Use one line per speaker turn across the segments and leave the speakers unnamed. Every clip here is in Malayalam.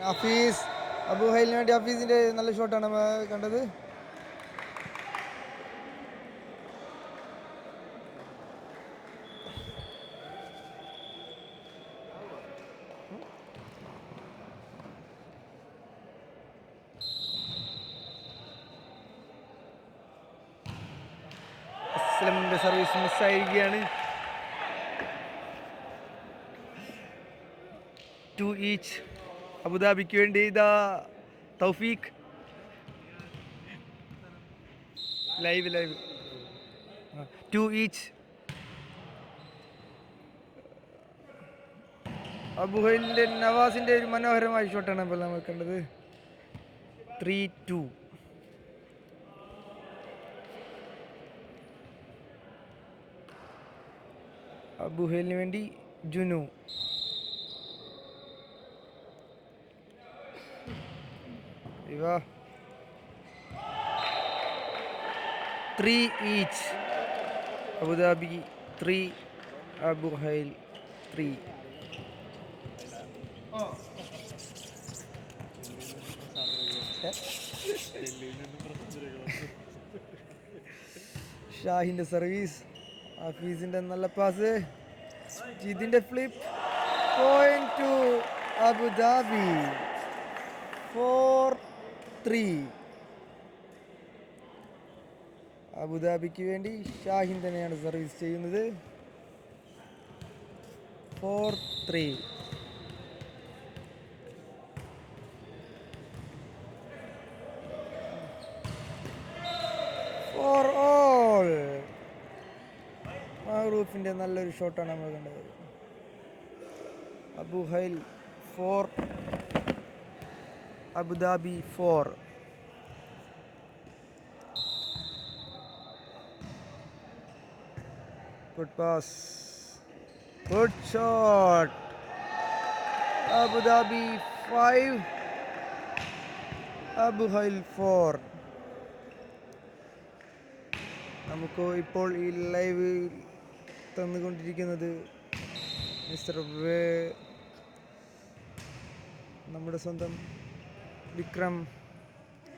ഹഫീസ് അബു ഹൈലിന് വേണ്ടി ഹഫീസിന്റെ നല്ല ഷോട്ടാണ് കണ്ടത്. അസ്ലമിന്റെ സർവീസ് മിസ്സായിരിക്കുകയാണ്. 2 ഈച്ച്. അബുദാബിക്ക് വേണ്ടി ഇതാ തൗഫീഖ്. Live 2 each. അബുഹൈലിന്റെ നവാസിന്റെ ഒരു മനോഹരമായ ഷോട്ടാണ് ഇപ്പോൾ നമ്മൾ കണ്ടത്. 3-2. അബുഹൈലിന് വേണ്ടി ജുനു. ഇവാ 3 ഈച്ച്. Abu Dhabi 3, Abu Hail 3. ഷാഹിന്റെ സർവീസ്, ഹഫീസിന്റെ നല്ല പാസ്, ജിതിന്റെ ഫ്ലിപ്പ്. Point to Abu Dhabi. 4-3. അബുദാബിക്ക് വേണ്ടി ഷാഹിൻ തന്നെയാണ് സർവീസ് ചെയ്യുന്നത്. 4-3. For all. മഹറൂഫിന്റെ നല്ലൊരു ഷോട്ടാണ് നമ്മൾ കണ്ടത്. അബുഹൈൽ 4, Abu Dhabi 4. Good pass, good shot. Abu Dhabi 5, അബുഹൈൽ 4. നമുക്ക് ഇപ്പോൾ ഈ ലൈവ് തന്നുകൊണ്ടിരിക്കുന്നത് മിസ്റ്റർ നമ്മുടെ സ്വന്തം Vikram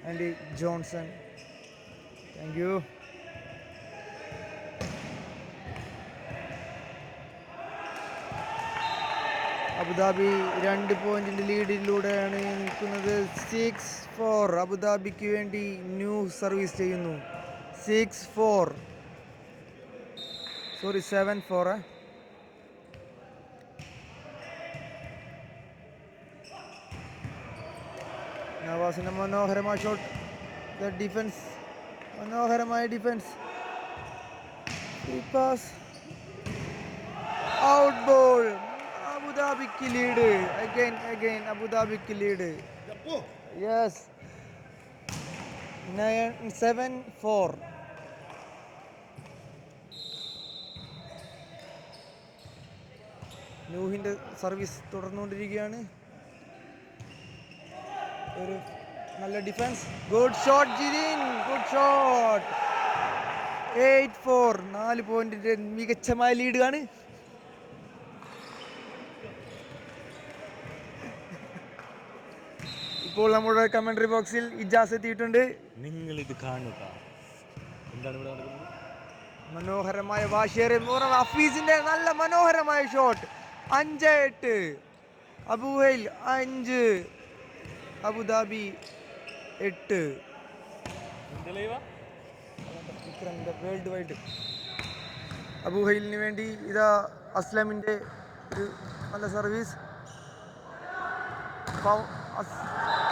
and Johnson. Thank you. Abu Dhabi 2 പോയിന്റിന്റെ ലീഡിലൂടെയാണ് നിൽക്കുന്നത്. 6-4. അബുദാബിക്ക് വേണ്ടി ന്യൂ സർവീസ് ചെയ്യുന്നു. 6-4. സോറി 7-4. നവാസിന്റെ മനോഹരമായ ഷോട്ട്. ഡിഫൻസ്, മനോഹരമായ ഡിഫൻസ്. Pass, out ball. അബുദാബിക്ക് ലീഡ്. അഗൈൻ അബുദാബിക്ക് ലീഡ്. യെസ്, 7-4. നൂഹിന്റെ സർവീസ് തുടർന്നുകൊണ്ടിരിക്കുകയാണ്. ഒരു നല്ല defence. Good shot Jithin, good shot. 8-4. 4 പോയിന്റിന്റെ മികച്ചമായ ലീഡ് ആണ്. ഇപ്പോൾ നമ്മുടെ കമന്ററി ബോക്സിൽ ഇജാസ് എത്തിയിട്ടുണ്ട്.
നിങ്ങൾ ഇത് കാണുക. എന്താണ് ഇവിടെ നടക്കുന്നത്?
മനോഹരമായ വാശിയേറിയ ഹഫീസിന്റെ നല്ല മനോഹരമായ shot. 5-8. Abu Hail 5, Abu Dhabi 8. World wide. അബുഹൈലിന് വേണ്ടി ഇതാ അസ്ലമിന്റെ ഒരു നല്ല സർവീസ്.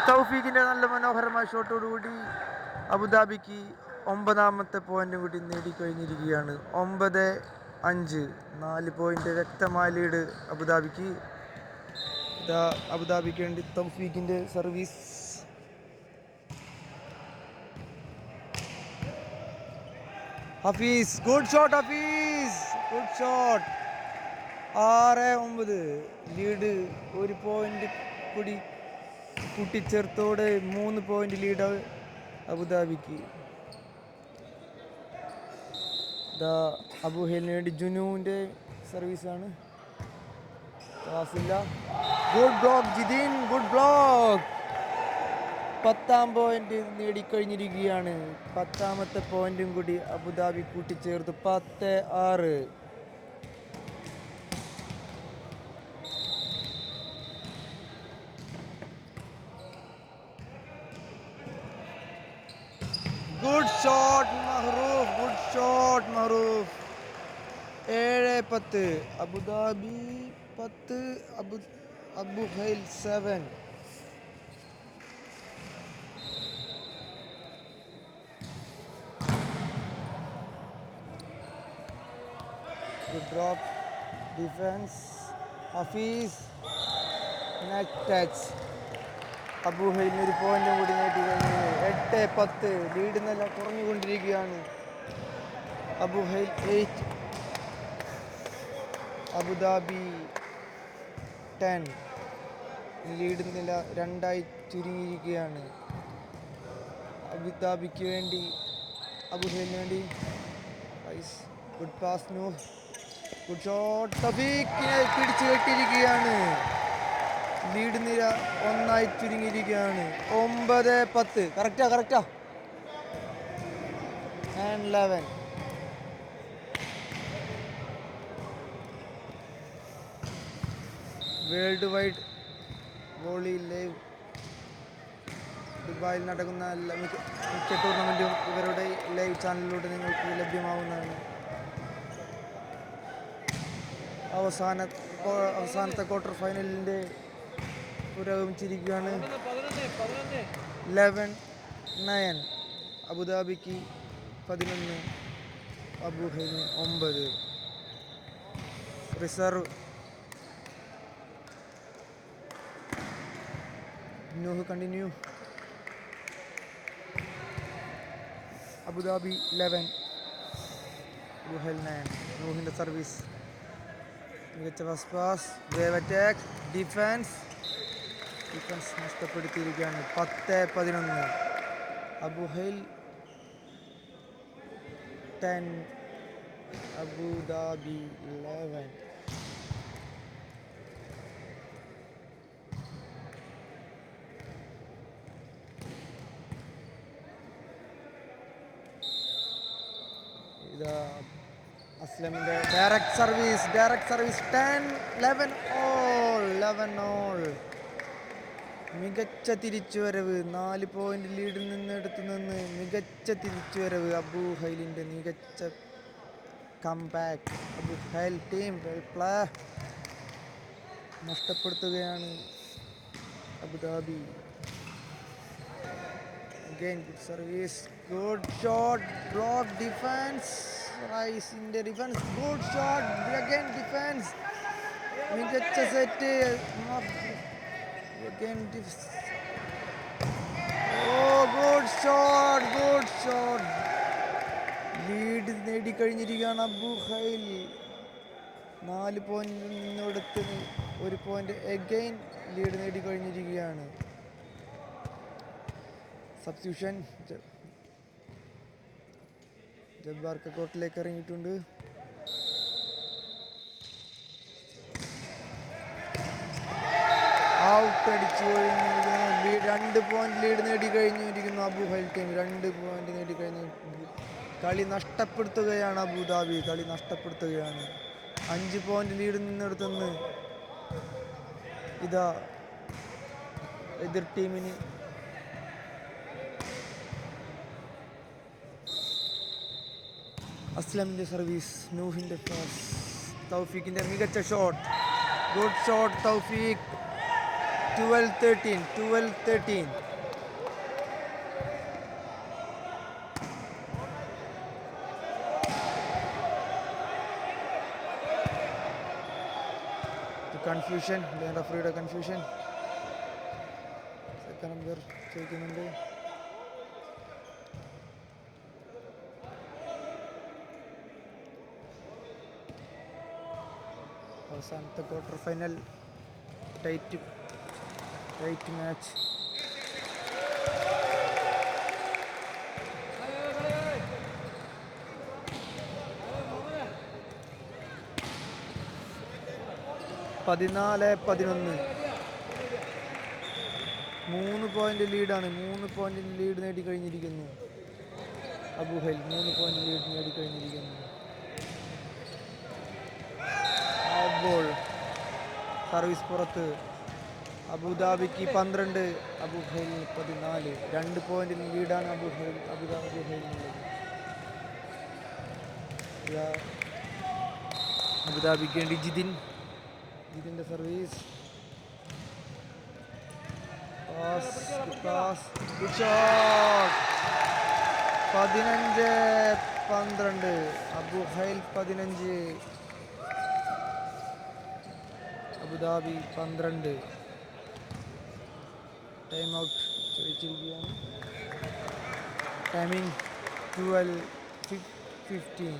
തൗഫീഖിന്റെ നല്ല മനോഹരമായ ഷോട്ടോടുകൂടി അബുദാബിക്ക് 9ാമത്തെ പോയിന്റ് കൂടി നേടിക്കഴിഞ്ഞിരിക്കുകയാണ്. 9-5. 4 പോയിന്റ് വ്യക്തമായ ലീഡ് അബുദാബിക്ക്. ഇതാ അബുദാബിക്ക് വേണ്ടി തൗഫീഖിന്റെ service. Hafeez, good shot. Hafeez, good shot. 6-9. Lead 1 point കൂടി കൂട്ടിച്ചേർത്തോടെ 3 പോയിന്റ് ലീഡ് അബുദാബിക്ക്. ഇതാ അബുഹൈലിന് വേണ്ടി ജുനുവിൻ്റെ സർവീസാണ്. Good block Jithin, good block. 10ാം പോയിന്റ് നേടിക്കഴിഞ്ഞിരിക്കുകയാണ്. 10ാമത്തെ പോയിന്റും കൂടി അബുദാബി കൂട്ടിച്ചേർത്ത് 10-6. Good shot Mahroof, good shot Mahroof. 7-10. Abu Dhabi 10, Abu Hail 7. Good drop, defense, Hafiz, net touch. അബു ഹൈലിന് ഒരു പോയിന്റും കൂടി നേടി കഴിഞ്ഞു. 8-10. ലീഡ് നല്ല കുറഞ്ഞുകൊണ്ടിരിക്കുകയാണ്. Abu Hail 8, Abu Dhabi 10. ലീഡ് നില 2 ചുരുങ്ങിയിരിക്കുകയാണ്. അബുദാബിക്ക് വേണ്ടി, അബു ഹൈലിന് വേണ്ടി good pass, Nooh, good shot. തഫീഖിനെ പിടിച്ചു കെട്ടിയിരിക്കുകയാണ്. ലീഡ് നിര 1 ചുരുങ്ങിയിരിക്കുകയാണ്. 9-10. Correct. And 11. World wide volley live ദുബായിൽ നടക്കുന്ന മിക്ക ടൂർണമെൻറ്റും ഇവരുടെ ലൈവ് ചാനലിലൂടെ നിങ്ങൾക്ക് ലഭ്യമാവുന്നതാണ്. അവസാനത്തെ ക്വാർട്ടർ ഫൈനലിൻ്റെ പുരോഗമിച്ചിരിക്കുകയാണ്. 11-9. അബുദാബിക്ക് 11, അബു ഹൈലിന് 9. Reserve Nooh continue. Abu Dhabi 11, Abu Hail 9. നൂഹിൻ്റെ സർവീസ്, മികച്ച first pass, wave attack, defence നഷ്ടപ്പെടുത്തിയിരിക്കുകയാണ്. 10-11. Abu Hail 10, Abu Dhabi 11. ഇതാ അസ്ലമിൻ്റെ ഡയറക്റ്റ് സർവീസ് 10-11 all. മികച്ച തിരിച്ചുവരവ്. 4 പോയിന്റ് ലീഡിൽ നിന്ന് മികച്ച തിരിച്ചുവരവ്. അബു ഹൈലിൻ്റെ മികച്ച comeback. Abu Hail team well play. നഷ്ടപ്പെടുത്തുകയാണ് Abu Dhabi. Again good service, good shot, drop, defense, rise in the defense, good shot, again defense, മികച്ച set, again good shot. Lead നേടിക്കഴിഞ്ഞിരിക്കുകയാണ് അബു ഹൈൽ. 4 പോയിന്റിൽ നിന്നെടുത്ത് 1 പോയിന്റ് അഗൈൻ ലീഡ് നേടിക്കഴിഞ്ഞിരിക്കുകയാണ്. സബ്സ്റ്റിറ്റ്യൂഷൻ, ജബ്ബാർ കോർട്ടിലേക്ക് ഇറങ്ങിയിട്ടുണ്ട്. ഔട്ട് അടിച്ചു കഴിഞ്ഞിരിക്കുന്നു. 2 പോയിന്റ് ലീഡ് നേടിക്കഴിഞ്ഞിരിക്കുന്നു അബു ഹൈൽ ടീം. 2 പോയിന്റ് നേടിക്കഴിഞ്ഞു. കളി നഷ്ടപ്പെടുത്തുകയാണ് അബുദാബി. 5 പോയിന്റ് ലീഡ് നിന്നെടുത്തുനിന്ന് ഇതാ എതിർ ടീമിന് അസ്ലമിൻ്റെ സർവീസ്, നൂഹിൻ്റെ പാസ്, തൗഫീഖിൻ്റെ മികച്ച shot, good shot Thoufeeq. 12-13. Confusion, റഫറിയുടെ കൺഫ്യൂഷൻ. സെക്കൻഡ് നമ്പർ ചോദിക്കുന്നുണ്ട്. അവസാനത്തെ quarter final tight match. 3 point ലീഡാണ്. 3 പോയിന്റ് ലീഡ് നേടിക്കഴിഞ്ഞിരിക്കുന്നു അബു ഹൈൽ. 3 പോയിന്റ് ലീഡ് നേടിക്കഴിഞ്ഞിരിക്കുന്നു. ബോൾ സർവീസ് പുറത്ത്. അബുദാബിക്ക് 12, അബു ഹൈലിന് 14. 2 പോയിന്റിന് ലീഡാണ് അബുദാബിയിലുള്ളത്. അബുദാബിക്ക് വേണ്ടി ജിതിൻ്റെ service. Pass 15-12. Abu Hail 15, Abu Dhabi 12. Time out ചോദിച്ചിരിക്കുകയാണ്. Timing 12:15.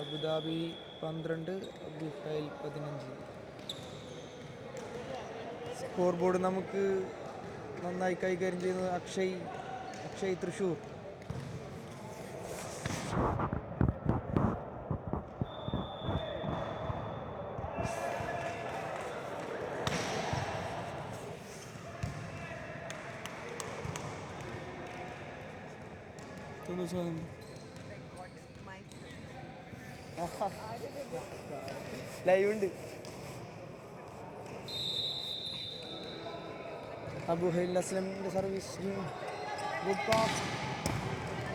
Abu Dhabi 12, Abu Hail 15. Score board നമുക്ക് നന്നായി കൈകാര്യം ചെയ്യുന്നത് അക്ഷയ് തൃശ്ശൂർ. ലൈവ് ഉണ്ട്. അബു ഹൈൽ അസ്ലമിൻ്റെ service. Good pass,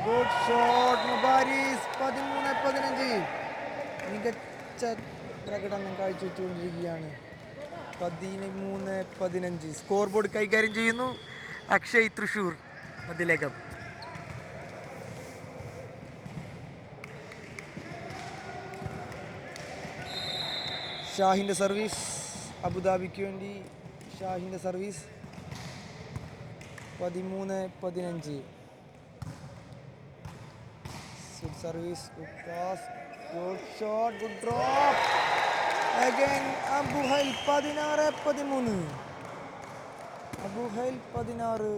good shot. Mubaris 13-15. മികച്ച പ്രകടനം കാഴ്ചവെച്ചുകൊണ്ടിരിക്കുകയാണ്. 13-15. സ്കോർ ബോർഡ് കൈകാര്യം ചെയ്യുന്നു അക്ഷയ് തൃശ്ശൂർ മതിലകം. ഷാഹിൻ്റെ സർവീസ്. അബുദാബിക്ക് വേണ്ടി ഷാഹിൻ്റെ service. 13-15. Good service, good pass, good shot, good drop. Again Abu Hail 16-13. Abu Hail 16.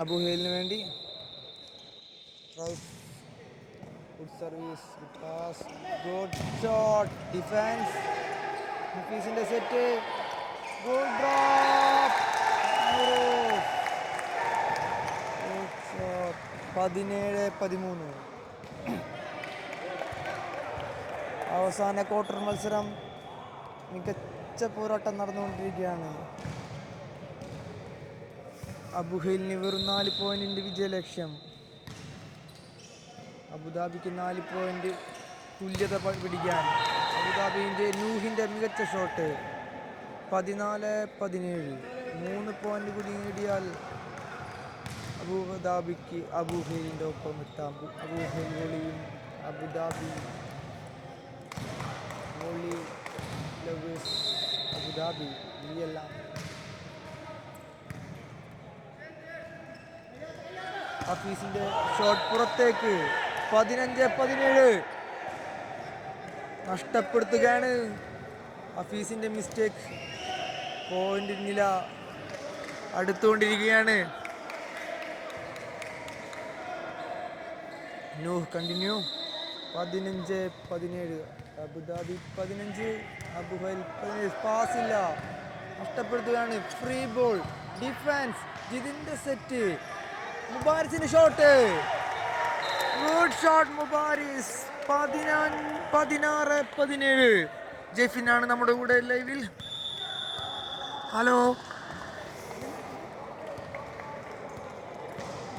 Abu ഹൈലിന് വേണ്ടി good service, good pass, good shot. Defence ഹഫീസിൻ്റെ set. Good drop, good shot. 17-13. അവസാന ക്വാർട്ടർ മത്സരം മികച്ച പോരാട്ടം നടന്നുകൊണ്ടിരിക്കുകയാണ്. അബു ഹൈലിന് വെറും 4 പോയിന്റിൻ്റെ വിജയലക്ഷ്യം. അബുദാബിക്ക് 4 പോയിന്റ് തുല്യത പിടിക്കാൻ. അബുദാബിൻ്റെ നൂഹിൻ്റെ മികച്ച ഷോട്ട്. 14-17. 3 പോയിന്റ് കൂടി നേടിയാൽ അബുദാബിക്ക് അബു ഹൈലിൻ്റെ ഒപ്പം എത്താം. അബു ഹൈൽ വോളിയും അബുദാബി വോളി ലവേഴ്സ് അബുദാബി ഇവയെല്ലാം ഹഫീസിൻ്റെ ഷോട്ട് പുറത്തേക്ക്. 15-17. നഷ്ടപ്പെടുത്തുകയാണ് ഹഫീസിൻ്റെ മിസ്റ്റേക്ക്. പോയിന്റ് നില അടുത്തുകൊണ്ടിരിക്കുകയാണ്. Nooh continue. 15-17. Abu Dhabi 15, Abu Hail 15. പാസില്ല, നഷ്ടപ്പെടുത്തുകയാണ്. Free ball. ഡിഫൻസ് ജിതിൻ്റെ സെറ്റ്. മുബാരിസിന്റെ ഷോട്ട്. Good shot Mubaris. 16-17. ജെഫിനാണ് നമ്മുടെ കൂടെ ലൈവിൽ. ഹലോ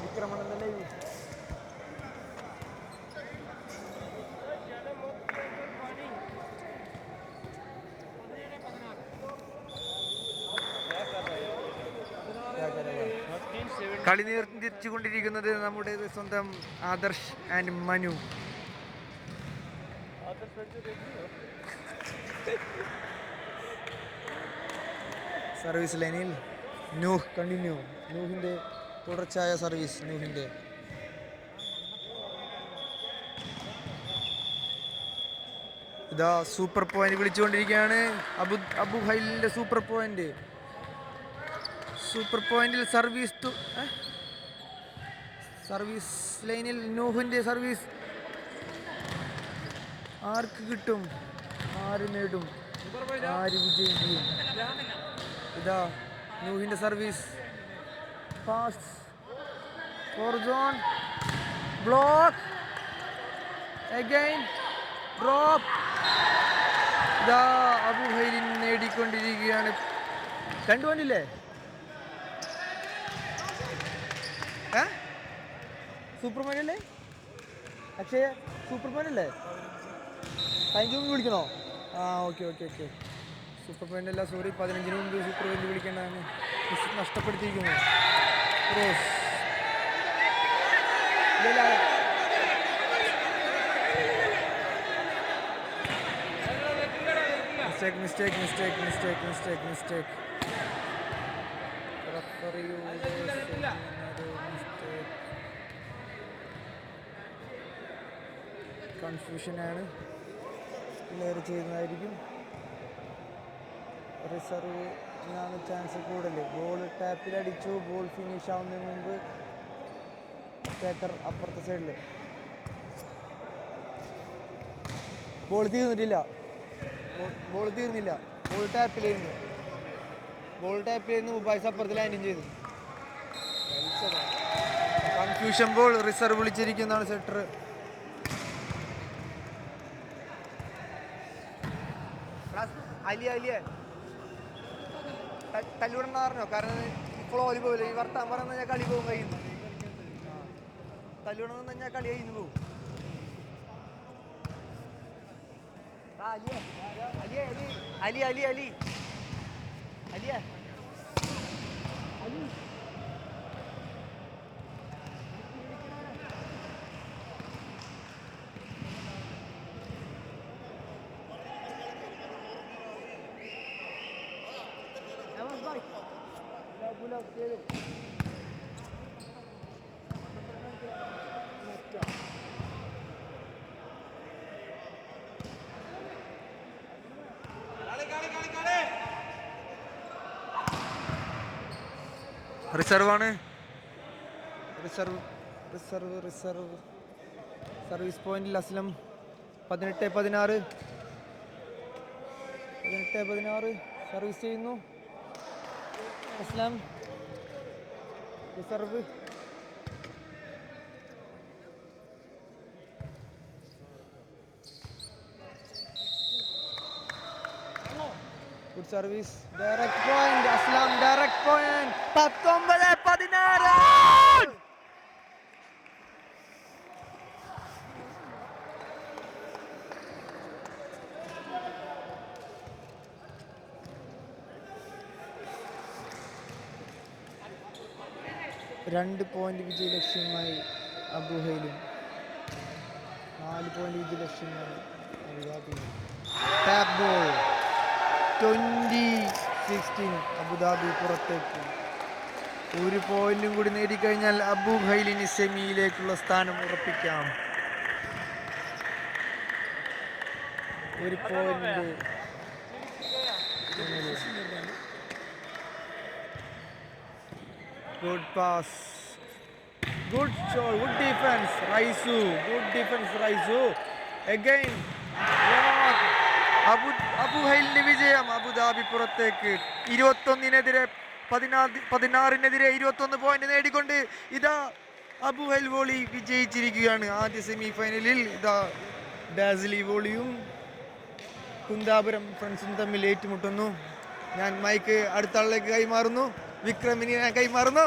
വിക്രമണന്റെ ലൈവ്. കളി നിർത്തിച്ചുകൊണ്ടിരിക്കുന്നത് നമ്മുടെ സ്വന്തം ആദർശ് ആൻഡ് മനു. സർവീസ് ലൈനിൽ നൂഹ് കണ്ടിന്യൂ. നൂഹിൻ്റെ തുടർച്ചയായ സർവീസ്. നൂഹിൻ്റെ ഇതാ സൂപ്പർ പോയിന്റ് വിളിച്ചുകൊണ്ടിരിക്കുകയാണ്. അബു ഹൈലിൻ്റെ സൂപ്പർ പോയിന്റ്. സൂപ്പർ പോയിന്റിൽ സർവീസ് ലൈനിൽ നൂഹിൻ്റെ സർവീസ്. ആർക്ക് കിട്ടും? ആര് നേടും? ആര് വിജയിക്കും? ഇതാ നൂഹിന്റെ service. Pass for zone. Block. Again drop. ഇതാ അബു ഹൈലിൻ നേടിക്കൊണ്ടിരിക്കുകയാണ്. 2 പോയിന്റില്ലേ? സൂപ്പർമാൻ അല്ലേ അക്ഷയ? സൂപ്പർമാൻ അല്ലേ? അതിന് മുമ്പ് വിളിക്കണോ? ആ okay okay okay. Super point അല്ല, സോറി. 15 മുമ്പ് സൂപ്പർ പോയിന്റ് വിളിക്കേണ്ടതാണ്. നഷ്ടപ്പെടുത്തിയിരിക്കുന്നു റോസ്. Mistake mistake mistake mistake mistake mistake. കൺഫ്യൂഷനാണ്. ക്ലിയർ ചെയ്യുന്നതായിരിക്കും. റിസർവിനാണ് ചാൻസ് കൂടുതൽ. ബോൾ ടാപ്പിലടിച്ചു. ബോൾ ഫിനിഷ് ആവുന്നതിന് മുമ്പ് ടേക്കർ അപ്പുറത്തെ സൈഡിൽ. ബോൾ തീർന്നിട്ടില്ല. ബോൾ ടാപ്പിലായിരുന്നു. മുബൈസ് അപ്പുറത്ത് ലാൻഡിങ് ചെയ്തു. Confusion ball. റിസർവ് വിളിച്ചിരിക്കുന്നതാണ് സെറ്റർ. അലിയ തല്ലൂടെന്ന് പറഞ്ഞോ? കാരണം ഇപ്പോൾ ഓലി പോകില്ല. ഈ വർത്താൻ പറയുന്ന ഞാൻ കളി പോകും കഴിയുന്നു. തല്ലൂടെന്ന് ഞാൻ കളി കഴിയുന്നു പോകും. അലി അലി അലി അലിയ അലി. റിസർവാണ്. Reserve service point Aslam. 18-16 service ചെയ്യുന്നു Aslam. Reserve. Good service. Direct point Aslam. Direct point. 19-16. രണ്ട് പോയിന്റ് വിജയ ലക്ഷ്യമായി അബു ഹൈലും. 4 പോയിന്റ് വിജയ ലക്ഷ്യമായി അബുദാബിയും. Tap ball 20-16. അബുദാബി പുറത്തേക്ക്. 1 പോയിന്റും കൂടി നേടിക്കഴിഞ്ഞാൽ അബു ഹൈലിന് സെമിയിലേക്കുള്ള സ്ഥാനം ഉറപ്പിക്കാം. 1 point. Good pass. Good shot. Good defense. Raisu. Good defense. Raisu. Again. Abu ഹൈലിന്റെ വിജയം. അബുദാബി പുറത്തേക്ക്. 21-നെതിരെ 21 പോയിന്റ് നേടിക്കൊണ്ട് ഇതാ അബു ഹൈൽ വോളി വിജയിച്ചിരിക്കുകയാണ്. ആദ്യ സെമി ഫൈനലിൽ ഇതാ ഡാസിലി വോളിയും കുന്താപുരം ഫ്രണ്ട്സും തമ്മിൽ ഏറ്റുമുട്ടുന്നു. ഞാൻ മൈക്ക് അടുത്ത ആളിലേക്ക് കൈമാറുന്നു. വിക്രമിനെ ഞാൻ കൈമാറുന്നു.